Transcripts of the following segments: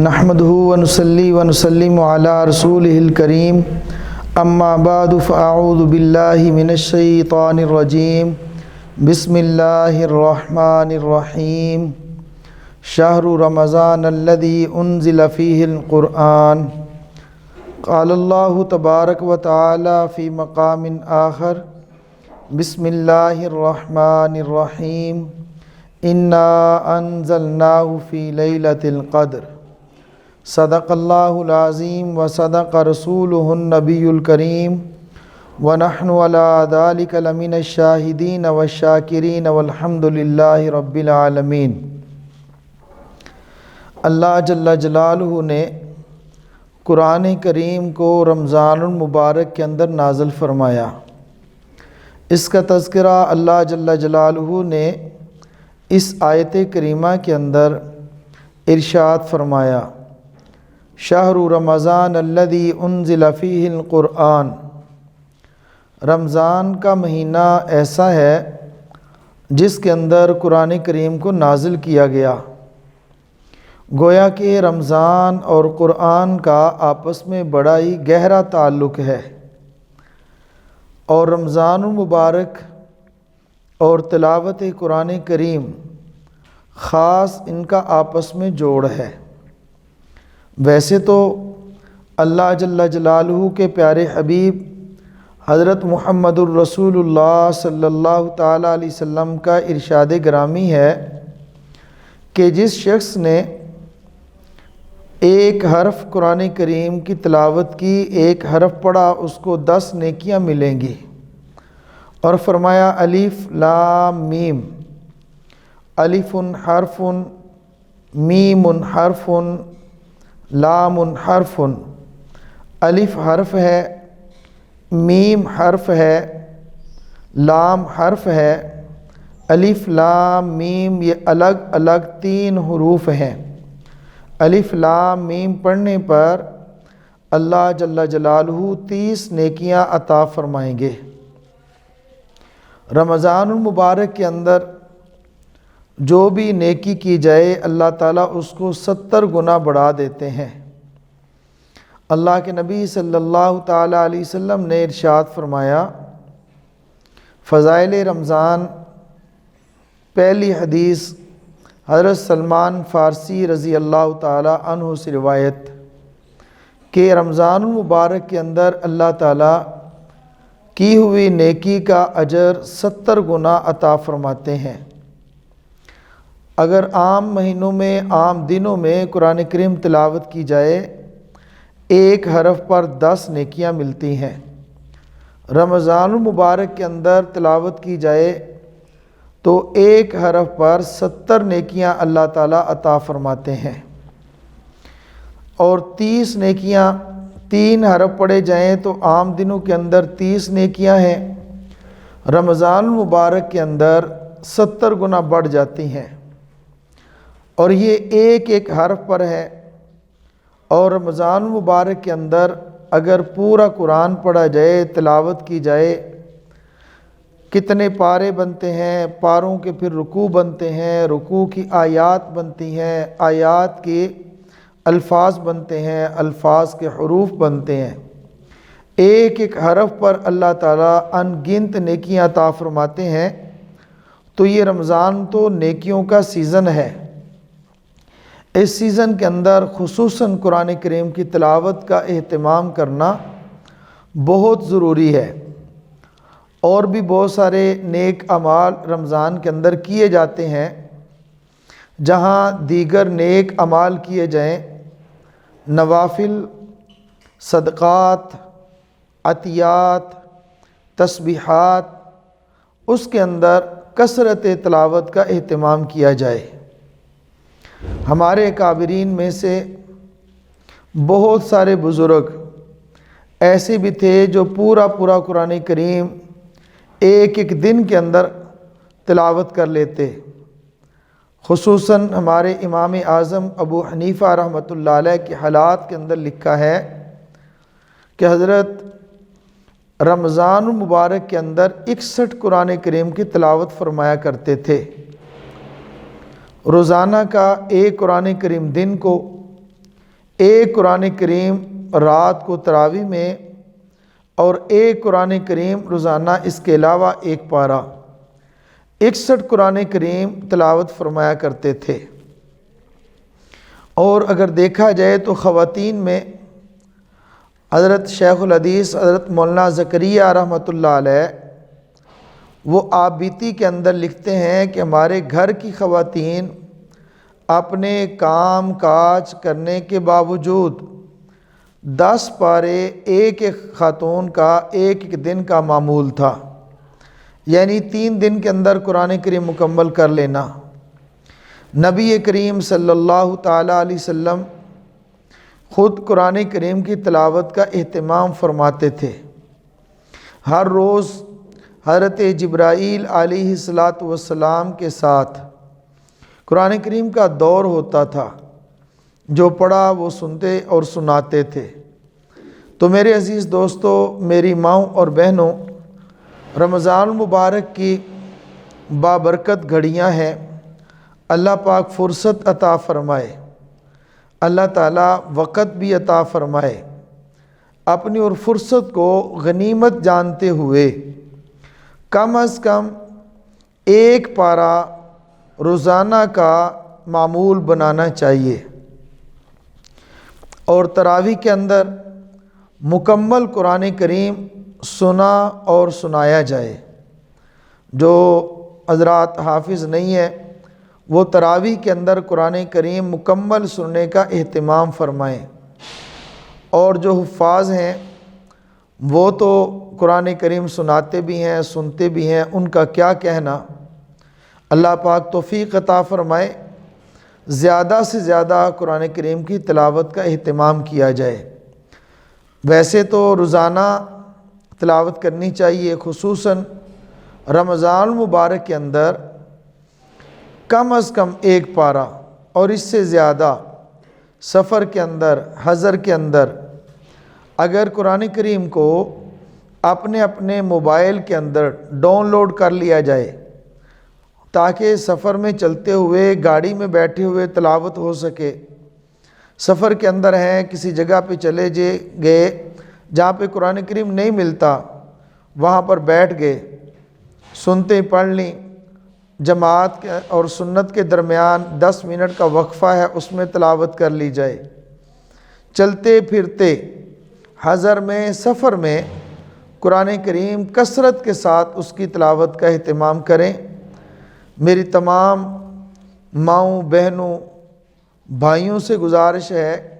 نحمده ونصلي ونسلم على رسوله الكريم اما بعد فاعوذ بالله من الشيطان الرجيم بسم الله الرحمن الرحيم شهر رمضان الذي انزل فيه القرآن قال الله تبارك وتعالى في مقام آخر بسم الله الرحمن الرحيم انا انزلناه في ليلة القدر صدق اللہ العظیم وصدق رسولہ النبی الکریم ونحن علی ذلک لمن الشاہدین والشاکرین والحمد للہ رب العالمین۔ اللہ جل جلالہ نے قرآن کریم کو رمضان المبارک کے اندر نازل فرمایا۔ اس کا تذکرہ اللہ جل جلالہ نے اس آیت کریمہ کے اندر ارشاد فرمایا، شہر رمضان الذی انزل فیہ القرآن، رمضان کا مہینہ ایسا ہے جس کے اندر قرآن کریم کو نازل کیا گیا۔ گویا کہ رمضان اور قرآن کا آپس میں بڑا ہی گہرا تعلق ہے، اور رمضان المبارک اور تلاوت قرآن کریم خاص ان کا آپس میں جوڑ ہے۔ ویسے تو اللہ جل جلالہ کے پیارے حبیب حضرت محمد الرسول اللہ صلی اللہ تعالیٰ علیہ وسلم کا ارشاد گرامی ہے کہ جس شخص نے ایک حرف قرآن کریم کی تلاوت کی، ایک حرف پڑھا، اس کو 10 نیکیاں ملیں گی، اور فرمایا الف لام میم، الف حرف، میم حرف، لام حرف۔ الف حرف ہے، میم حرف ہے، لام حرف ہے۔ الف لام میم یہ الگ الگ 3 حروف ہیں۔ الف لام میم پڑھنے پر اللہ جل جلالہ 30 نیکیاں عطا فرمائیں گے۔ رمضان المبارک کے اندر جو بھی نیکی کی جائے اللہ تعالیٰ اس کو 70 گنا بڑھا دیتے ہیں۔ اللہ کے نبی صلی اللہ تعالیٰ علیہ وسلم نے ارشاد فرمایا، فضائل رمضان، پہلی حدیث حضرت سلمان فارسی رضی اللہ تعالیٰ عنہ سے روایت کہ رمضان المبارک کے اندر اللہ تعالیٰ کی ہوئی نیکی کا اجر 70 گنا عطا فرماتے ہیں۔ اگر عام مہینوں میں، عام دنوں میں قرآن کریم تلاوت کی جائے، ایک حرف پر 10 نیکیاں ملتی ہیں۔ رمضان المبارک کے اندر تلاوت کی جائے تو ایک حرف پر 70 نیکیاں اللہ تعالیٰ عطا فرماتے ہیں، اور 30 نیکیاں 3 حرف پڑھے جائیں تو عام دنوں کے اندر 30 نیکیاں ہیں، رمضان المبارک کے اندر 70 گنا بڑھ جاتی ہیں، اور یہ ایک ایک حرف پر ہے۔ اور رمضان المبارک کے اندر اگر پورا قرآن پڑھا جائے، تلاوت کی جائے، کتنے پارے بنتے ہیں، پاروں کے پھر رکوع بنتے ہیں، رکوع کی آیات بنتی ہیں، آیات کے الفاظ بنتے ہیں، الفاظ کے حروف بنتے ہیں، ایک ایک حرف پر اللہ تعالیٰ ان گنت نیکیاں عطا فرماتے ہیں۔ تو یہ رمضان تو نیکیوں کا سیزن ہے۔ اس سیزن کے اندر خصوصاً قرآن کریم کی تلاوت کا اہتمام کرنا بہت ضروری ہے، اور بھی بہت سارے نیک اعمال رمضان کے اندر کیے جاتے ہیں۔ جہاں دیگر نیک اعمال کیے جائیں، نوافل، صدقات، عطیات، تسبیحات، اس کے اندر کثرت تلاوت کا اہتمام کیا جائے۔ ہمارے اکابرین میں سے بہت سارے بزرگ ایسے بھی تھے جو پورا قرآن کریم ایک ایک دن کے اندر تلاوت کر لیتے۔ خصوصاً ہمارے امام اعظم ابو حنیفہ رحمۃ اللہ علیہ کے حالات کے اندر لکھا ہے کہ حضرت رمضان المبارک کے اندر 61 قرآن کریم کی تلاوت فرمایا کرتے تھے۔ روزانہ کا ایک قرآن کریم دن کو ایک قرآن کریم رات کو تراویح میں اور ایک قرآن کریم روزانہ، اس کے علاوہ ایک پارہ، 61 قرآن کریم تلاوت فرمایا کرتے تھے۔ اور اگر دیکھا جائے تو خواتین میں حضرت شیخ الحدیث حضرت مولانا زکریا رحمۃ اللہ علیہ، وہ آپ بیتی کے اندر لکھتے ہیں کہ ہمارے گھر کی خواتین اپنے کام کاج کرنے کے باوجود 10 پارے ایک ایک خاتون کا ایک ایک دن کا معمول تھا، یعنی 3 دن کے اندر قرآن کریم مکمل کر لینا۔ نبی کریم صلی اللہ تعالیٰ علیہ وسلم خود قرآن کریم کی تلاوت کا اہتمام فرماتے تھے۔ ہر روز حضرت جبرائیل علیہ السلام کے ساتھ قرآن کریم کا دور ہوتا تھا، جو پڑھا وہ سنتے اور سناتے تھے۔ تو میرے عزیز دوستو، میری ماؤں اور بہنوں، رمضان المبارک کی بابرکت گھڑیاں ہیں۔ اللہ پاک فرصت عطا فرمائے، اللہ تعالیٰ وقت بھی عطا فرمائے۔ اپنی اور فرصت کو غنیمت جانتے ہوئے کم از کم ایک پارہ روزانہ کا معمول بنانا چاہیے، اور تراویح کے اندر مکمل قرآن کریم سنا اور سنایا جائے۔ جو حضرات حافظ نہیں ہیں وہ تراویح کے اندر قرآن کریم مکمل سننے کا اہتمام فرمائیں، اور جو حفاظ ہیں وہ تو قرآن کریم سناتے بھی ہیں سنتے بھی ہیں، ان کا کیا کہنا۔ اللہ پاک توفیق عطا فرمائے، زیادہ سے زیادہ قرآن کریم کی تلاوت کا اہتمام کیا جائے۔ ویسے تو روزانہ تلاوت کرنی چاہیے، خصوصاً رمضان المبارک کے اندر کم از کم ایک پارہ، اور اس سے زیادہ سفر کے اندر، حضر کے اندر اگر قرآن کریم کو اپنے اپنے موبائل کے اندر ڈاؤن لوڈ کر لیا جائے، تاکہ سفر میں چلتے ہوئے، گاڑی میں بیٹھے ہوئے تلاوت ہو سکے۔ سفر کے اندر ہیں، کسی جگہ پہ چلے گئے جہاں پہ قرآن کریم نہیں ملتا، وہاں پر بیٹھ گئے، سنتے ہی پڑھ لیں۔ جماعت اور سنت کے درمیان 10 منٹ کا وقفہ ہے، اس میں تلاوت کر لی جائے۔ چلتے پھرتے، حضر میں، سفر میں قرآن کریم کثرت کے ساتھ اس کی تلاوت کا اہتمام کریں۔ میری تمام ماؤں، بہنوں، بھائیوں سے گزارش ہے،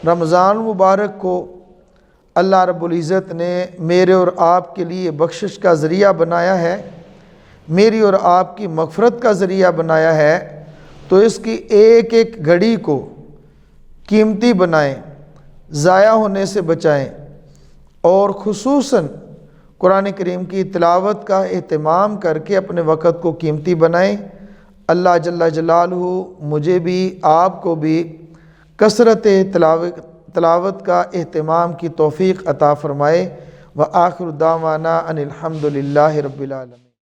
رمضان مبارک کو اللہ رب العزت نے میرے اور آپ کے لیے بخشش کا ذریعہ بنایا ہے، میری اور آپ کی مغفرت کا ذریعہ بنایا ہے، تو اس کی ایک ایک گھڑی کو قیمتی بنائیں، ضائع ہونے سے بچائیں، اور خصوصاً قرآن کریم کی تلاوت کا اہتمام کر کے اپنے وقت کو قیمتی بنائیں۔ اللہ جل جلالہ مجھے بھی آپ کو بھی کثرت تلاوت کا اہتمام کی توفیق عطا فرمائے۔ وآخر دعوانا ان الحمد للہ رب العالمین۔